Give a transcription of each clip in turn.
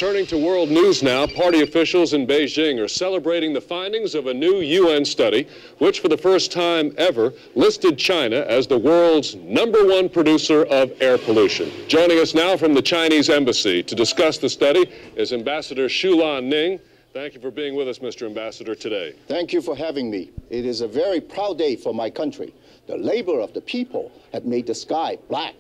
Turning to world news now, party officials in Beijing are celebrating the findings of a new UN study, which for the first time ever listed China as the world's #1 producer of air pollution. Joining us now from the Chinese embassy to discuss the study is Ambassador Shulan Ning. Thank you for being with us, Mr. Ambassador, today. Thank you for having me. It is a very proud day for my country. The labor of the people have made the sky black.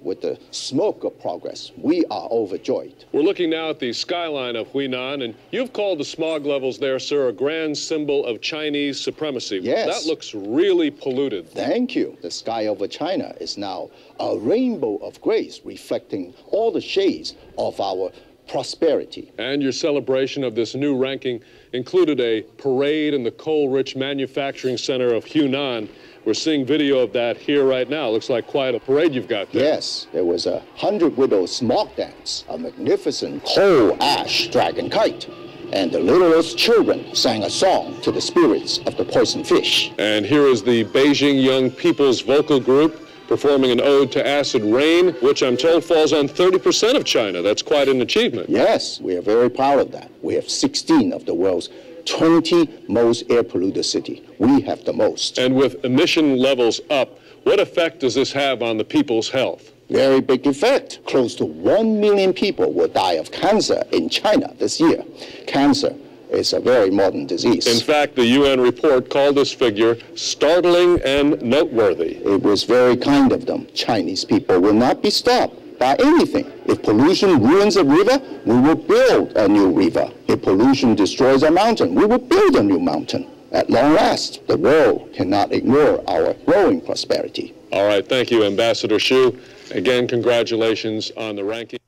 With the smoke of progress, we are overjoyed. We're looking now at the skyline of Hunan, and you've called the smog levels there, sir, a grand symbol of Chinese supremacy. Yes. That looks really polluted. Thank you. The sky over China is now a rainbow of grace, reflecting all the shades of our prosperity. And your celebration of this new ranking included a parade in the coal-rich manufacturing center of Hunan. We're seeing video of that here right now. Looks like quite a parade you've got there. Yes, there was a 100 widow smog dance, a magnificent coal ash dragon kite, and the littlest children sang a song to the spirits of the poison fish. And here is the Beijing Young People's Vocal Group performing an ode to acid rain, which I'm told falls on 30% of China. That's quite an achievement. Yes, we are very proud of that. We have 16 of the world's 20 most air polluted cities. We have the most. And with emission levels up, what effect does this have on the people's health? Very big effect. Close to 1 million people will die of cancer in China this year. Cancer is a very modern disease. In fact, the UN report called this figure startling and noteworthy. It was very kind of them. Chinese people will not be stopped by anything. If pollution ruins a river, we will build a new river. If pollution destroys a mountain, we will build a new mountain. At long last, the world cannot ignore our growing prosperity. All right, thank you, Ambassador Xu. Again, congratulations on the ranking.